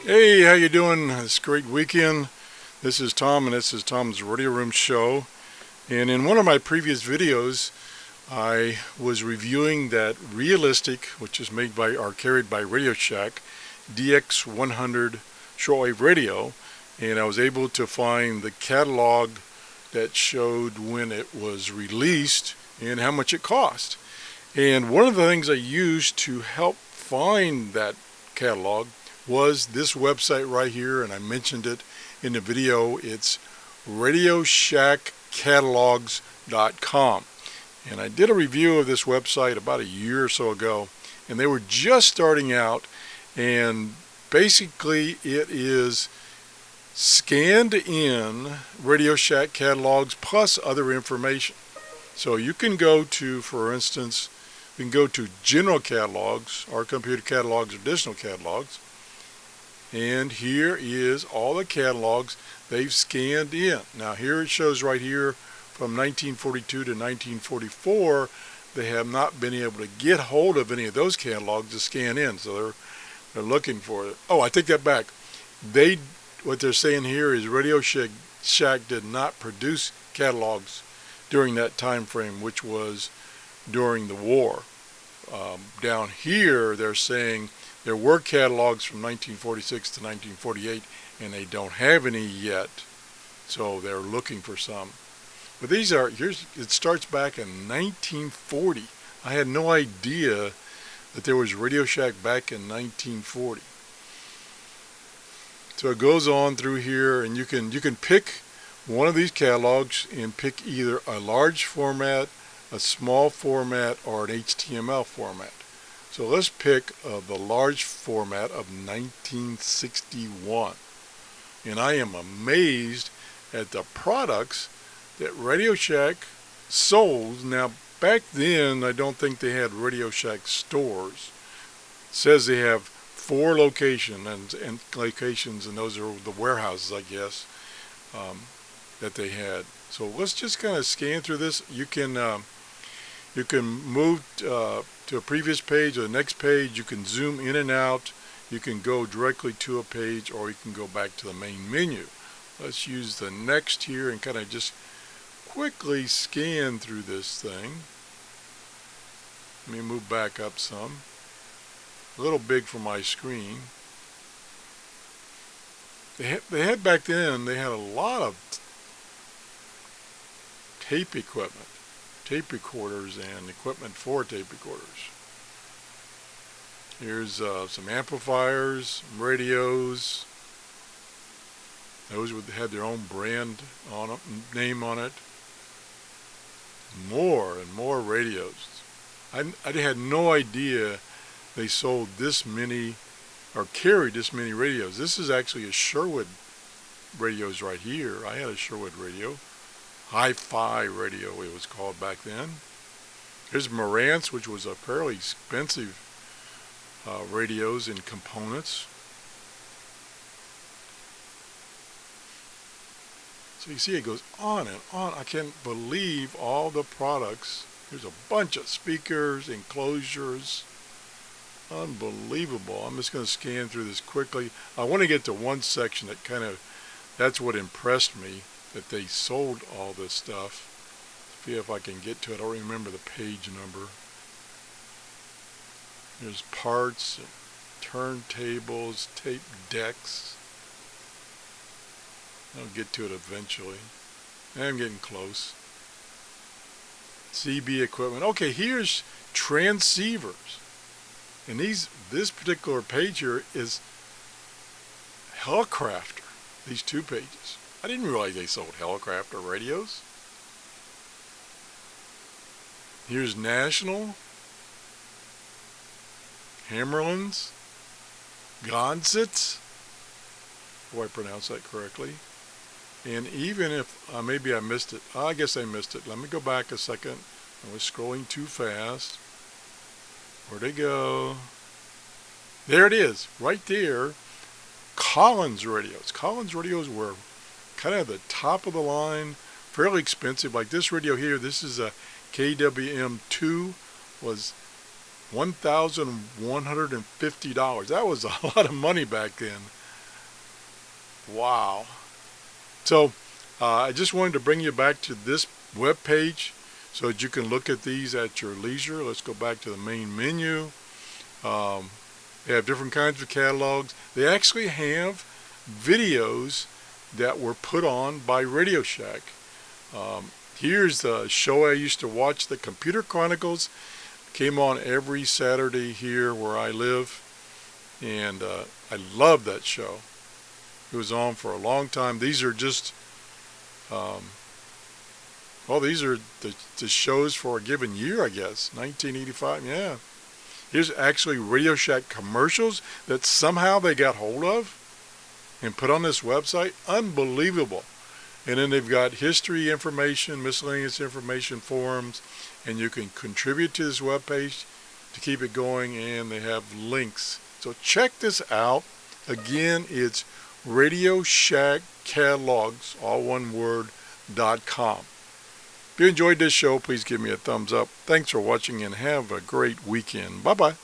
Hey, how you doing? It's a great weekend. This is Tom, and this is Tom's Radio Room Show. And in one of my previous videos, I was reviewing that realistic, which is made by or carried by Radio Shack, DX100 shortwave radio, and I was able to find the catalog that showed when it was released and how much it cost. And one of the things I used to help find that catalog was this website right here, and I mentioned it in the video. It's RadioShackCatalogs.com. And I did a review of this website about a year or so ago, and they were just starting out, and basically it is scanned in Radio Shack catalogs plus other information. So you can go to, for instance, you can go to general catalogs, or computer catalogs, or additional catalogs, and here is all the catalogs they've scanned in. Now here it shows right here from 1942 to 1944, they have not been able to get hold of any of those catalogs to scan in, so they're looking for it. Oh, I take that back. What they're saying here is Radio Shack did not produce catalogs during that time frame, which was during the war. Down here, they're saying there were catalogs from 1946 to 1948, and they don't have any yet, so they're looking for some. But it starts back in 1940. I had no idea that there was Radio Shack back in 1940. So it goes on through here, and you can pick one of these catalogs and pick either a large format, a small format, or an HTML format. So let's pick the large format of 1961. And I am amazed at the products that Radio Shack sold. Now, back then, I don't think they had Radio Shack stores. It says they have 4 locations, and those are the warehouses, I guess, that they had. So let's just kind of scan through this. You can move to a previous page or the next page. You can zoom in and out. You can go directly to a page, or you can go back to the main menu. Let's use the next here and kind of just quickly scan through this thing. Let me move back up some. A little big for my screen. They had back then, they had a lot of tape equipment, tape recorders and equipment for tape recorders. Here's some amplifiers, radios. Those had their own brand on it, name on it. More and more radios. I had no idea they sold this many or carried this many radios. This is actually a Sherwood radios right here. I had a Sherwood radio. Hi-Fi radio it was called back then. Here's Marantz, which was a fairly expensive radios and components. So you see it goes on and on. I can't believe all the products. There's a bunch of speakers, enclosures. Unbelievable. I'm just going to scan through this quickly. I want to get to one section that's what impressed me, that they sold all this stuff. See if I can get to it. I don't remember the page number. There's parts, turntables, tape decks. I'll get to it eventually. I'm getting close. CB equipment. Okay, here's transceivers. And this particular page here is Hellcrafter. These 2 pages. I didn't realize they sold Hellcrafter radios. Here's National, Hammerlands, Gonsitz. Hope I pronounced that correctly. And even if maybe I missed it, I guess I missed it. Let me go back a second. I was scrolling too fast. Where'd it go? There it is, right there. Collins radios. Collins radios were kind of the top of the line, fairly expensive. Like this radio here, this is a KWM2, was $1,150. That was a lot of money back then. Wow. So I just wanted to bring you back to this web page so that you can look at these at your leisure. Let's go back to the main menu. They have different kinds of catalogs. They actually have videos that were put on by Radio Shack. Here's the show I used to watch, the Computer Chronicles. Came on every Saturday here where I live, and I love that show. It was on for a long time. These are just, well, these are the shows for a given year, I guess. 1985, yeah. Here's actually Radio Shack commercials that somehow they got hold of and put on this website. Unbelievable. And then they've got history information, miscellaneous information, forums, and you can contribute to this webpage to keep it going, and they have links. So check this out. Again, it's Radio Shack Catalogs, all one word, .com. If you enjoyed this show, please give me a thumbs up. Thanks for watching and have a great weekend. Bye-bye.